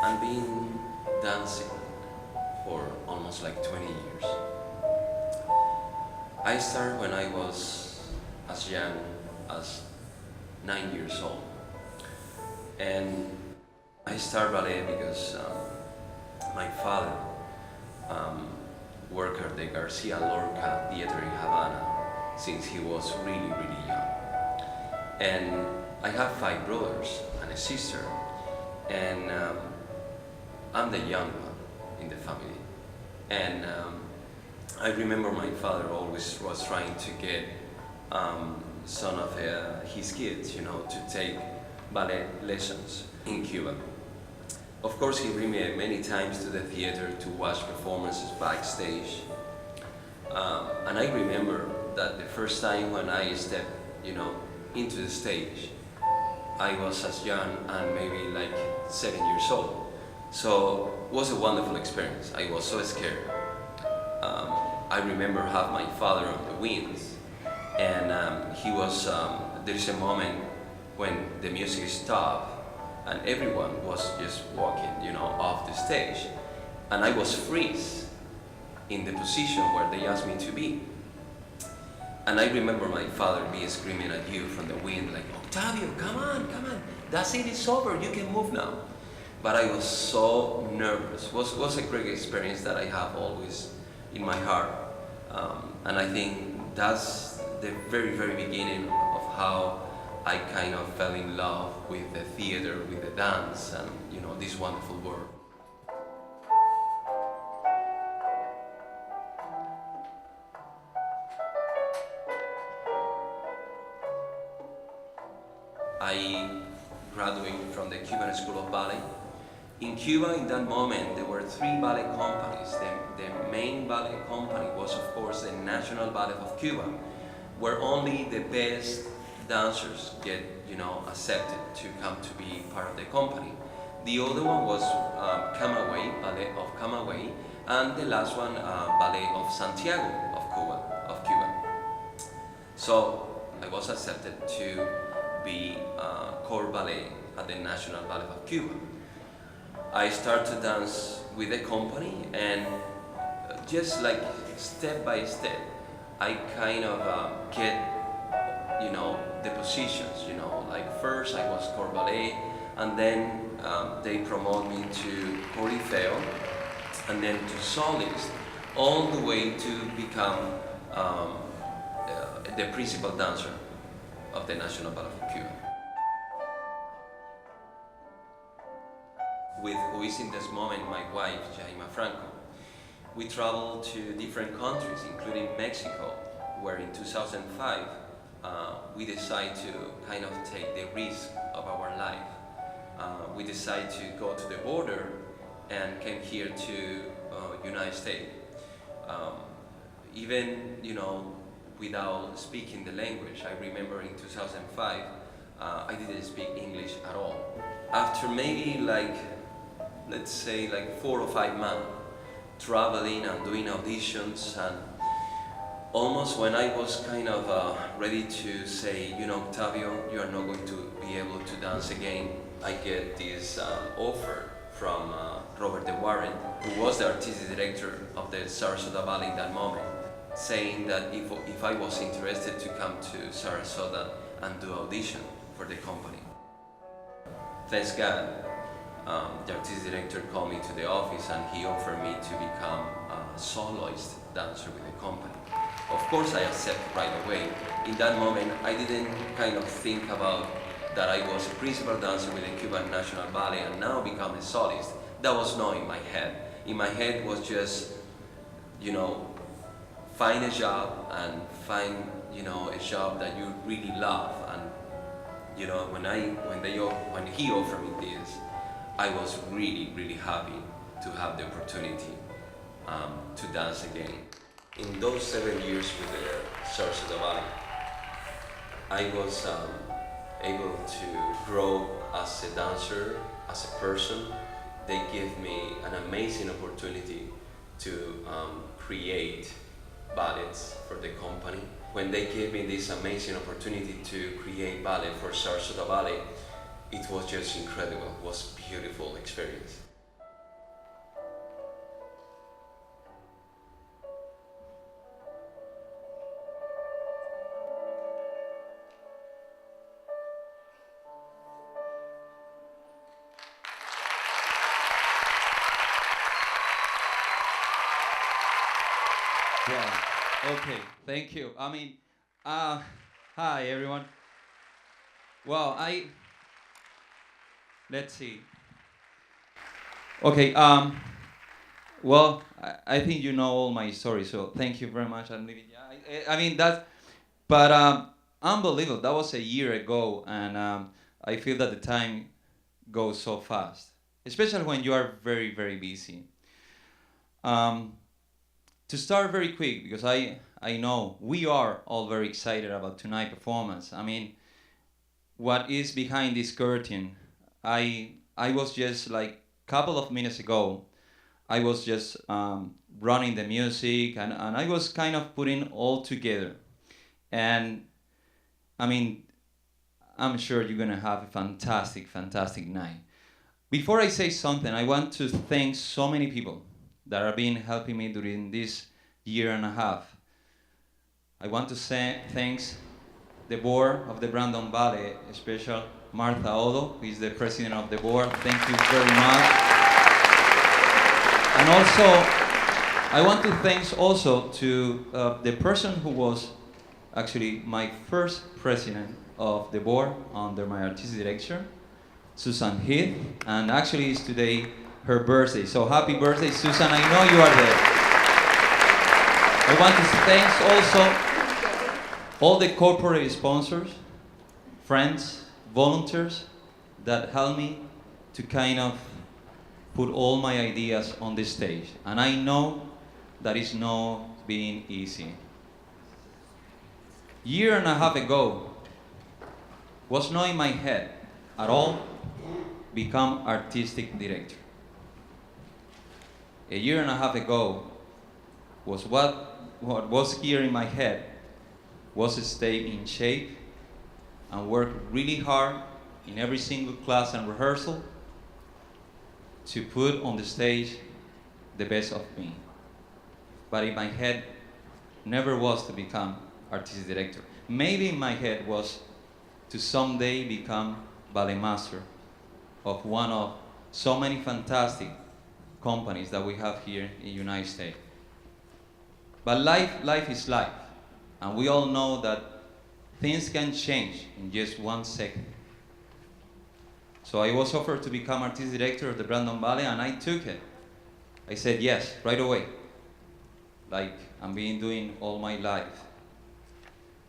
I've been dancing for almost like 20 years. I started when I was as young as 9 years old. And I started ballet because my father worked at the Garcia Lorca Theater in Havana since he was really young. And I have 5 brothers and a sister, and I'm the young one in the family. And I remember my father always was trying to get some of his kids, to take ballet lessons in Cuba. Of course, he bring me many times to the theater to watch performances backstage. And I remember that the first time when I stepped, into the stage, I was as young and maybe like 7 years old. So it was a wonderful experience. I was so scared. I remember have my father on the wings, and he was. There's a moment when the music stopped, and everyone was just walking, off the stage, and I was freeze in the position where they asked me to be. And I remember my father be screaming at you from the wind, like, "Octavio, come on, that's it, it's over, you can move now." But I was so nervous. It was a great experience that I have always in my heart. And I think that's the very beginning of how I kind of fell in love with the theater, with the dance, and this wonderful world. I graduated from the Cuban School of Ballet. In Cuba, in that moment, there were 3 ballet companies. The main ballet company was, of course, the National Ballet of Cuba, where only the best dancers get, accepted to come to be part of the company. The other one was Camagüey, Ballet of Camagüey, and the last one, Ballet of Santiago of Cuba. So I was accepted to be core ballet at the National Ballet of Cuba. I started to dance with the company, and just like step by step, I kind of get, the positions, like first I was core ballet, and then they promote me to corifeo, and then to solist, all the way to become the principal dancer of the National Ballet of Cuba. With who is in this moment my wife, Jaima Franco. We traveled to different countries, including Mexico, where in 2005 we decided to kind of take the risk of our life. We decided to go to the border and came here to United States. Even, without speaking the language. I remember in 2005, I didn't speak English at all. After maybe let's say 4 or 5 months traveling and doing auditions, and almost when I was kind of ready to say, Octavio, you are not going to be able to dance again, I get this offer from Robert De Warren, who was the artistic director of the Sarasota Ballet in that moment, saying that if I was interested to come to Sarasota and do audition for the company. Thanks God, the artistic director called me to the office and he offered me to become a soloist dancer with the company. Of course I accepted right away. In that moment I didn't kind of think about that I was a principal dancer with the Cuban National Ballet and now become a soloist. That was not in my head. In my head was just, find a job and find, a job that you really love. And, when he offered me this, I was really happy to have the opportunity to dance again. In those 7 years with the Sarasota Ballet, I was able to grow as a dancer, as a person. They gave me an amazing opportunity to create ballets for the company. When they gave me this amazing opportunity to create ballet for Sarasota Ballet, it was just incredible. It was a beautiful experience. Well, okay, thank you. I mean, uh, hi everyone. Well, let's see. Okay, well, I think you know all my story, so thank you very much. I'm leaving. Yeah, I mean that, but unbelievable. That was a year ago, and I feel that the time goes so fast, especially when you are very, very busy. Um, to start very quick, because I know we are all very excited about tonight's performance. I mean, what is behind this curtain? I was just like couple of minutes ago. I was just running the music, and I was kind of putting all together. And I mean, I'm sure you're gonna have a fantastic, fantastic night. Before I say something, I want to thank so many people that have been helping me during this year and a half. I want to say thanks the board of the Brandon Ballet, especially Martha Odo, who is the president of the board. Thank you very much. And also, I want to thanks also to the person who was actually my first president of the board under my artistic director, Susan Heath, and actually it's today her birthday. So happy birthday, Susan! I know you are there. I want to thank also all the corporate sponsors, friends, volunteers that helped me to kind of put all my ideas on the stage. And I know that it's not being easy. Year and a half ago, was not in my head at all become artistic director. A year and a half ago was what was here in my head was to stay in shape and work really hard in every single class and rehearsal to put on the stage the best of me. But in my head never was to become artistic director. Maybe in my head was to someday become ballet master of one of so many fantastic companies that we have here in the United States. But life is life. And we all know that things can change in just 1 second. So I was offered to become artistic director of the Brandon Ballet, and I took it. I said yes, right away. Like I've been doing all my life.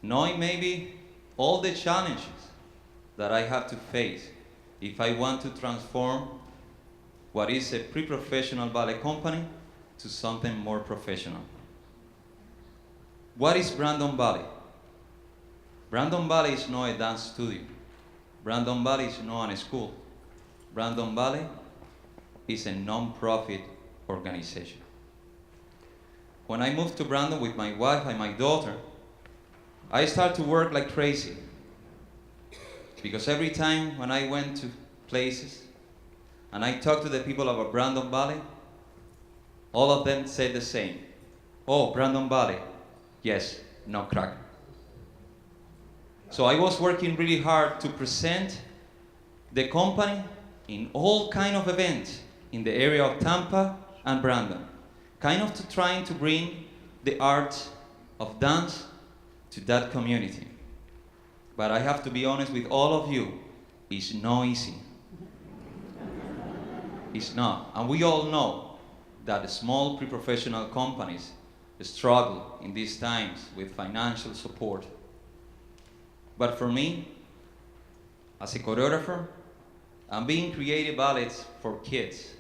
Knowing maybe all the challenges that I have to face if I want to transform what is a pre-professional ballet company to something more professional. What is Brandon Ballet? Brandon Ballet is not a dance studio. Brandon Ballet is not a school. Brandon Ballet is a non-profit organization. When I moved to Brandon with my wife and my daughter, I started to work like crazy. Because every time when I went to places and I talked to the people about Brandon Ballet, all of them said the same. Oh, Brandon Ballet. Yes, no crack. So I was working really hard to present the company in all kind of events in the area of Tampa and Brandon, kind of trying to bring the art of dance to that community. But I have to be honest with all of you, it's not easy. It's not. And we all know that small pre-professional companies struggle in these times with financial support. But for me, as a choreographer, I'm being creative ballets for kids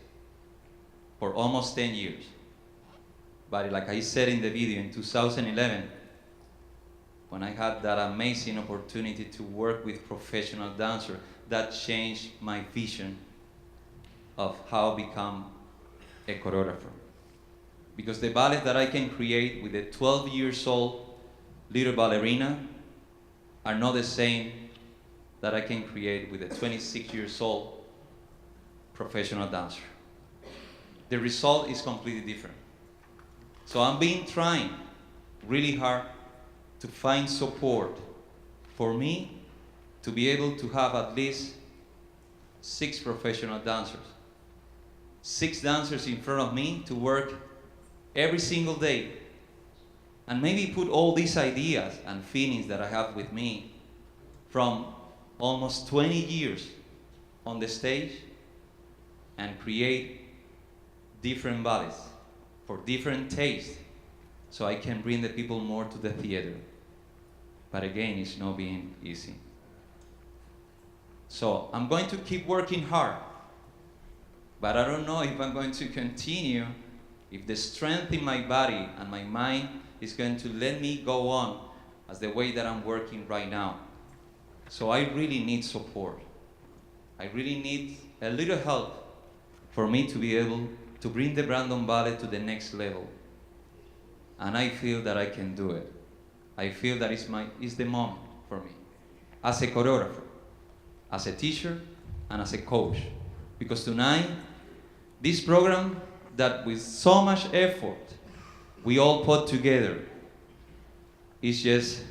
for almost 10 years. But like I said in the video, in 2011, when I had that amazing opportunity to work with professional dancers, that changed my vision of how to become a choreographer. Because the ballet that I can create with a 12 years old little ballerina are not the same that I can create with a 26 years old professional dancer. The result is completely different. So I'm trying really hard to find support for me to be able to have at least 6 professional dancers. 6 dancers in front of me to work every single day and maybe put all these ideas and feelings that I have with me from almost 20 years on the stage and create different ballets for different tastes so I can bring the people more to the theater. But again, it's not being easy. So I'm going to keep working hard, but I don't know if I'm going to continue, if the strength in my body and my mind is going to let me go on as the way that I'm working right now. So I really need support. I really need a little help for me to be able to bring the Brandon Ballet to the next level. And I feel that I can do it. I feel that it's the moment for me, as a choreographer, as a teacher, and as a coach. Because tonight, this program that with so much effort we all put together is just,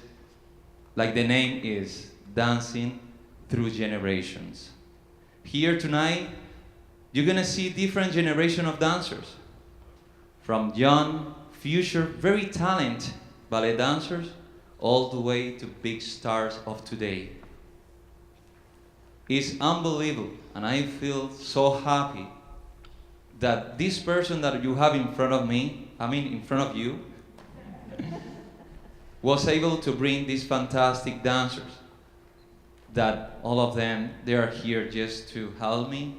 like the name is, dancing through generations. Here tonight, you're gonna see different generation of dancers, from young, future, very talented ballet dancers, all the way to big stars of today. It's unbelievable, and I feel so happy that this person that you have in front of me, in front of you, was able to bring these fantastic dancers, that all of them, they are here just to help me,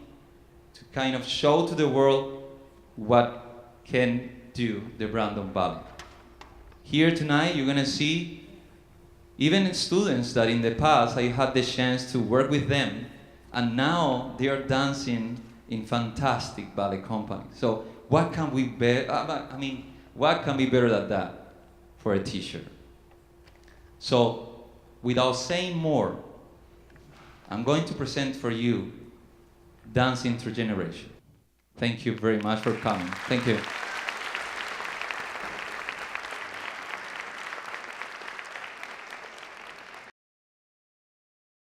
to kind of show to the world what can do the Brandon Ballet. Here tonight, you're gonna see even students that in the past I had the chance to work with them, and now they are dancing in fantastic ballet companies. So what can we what can be better than that for a teacher? So without saying more, I'm going to present for you Dancing Through Generation. Thank you very much for coming. Thank you.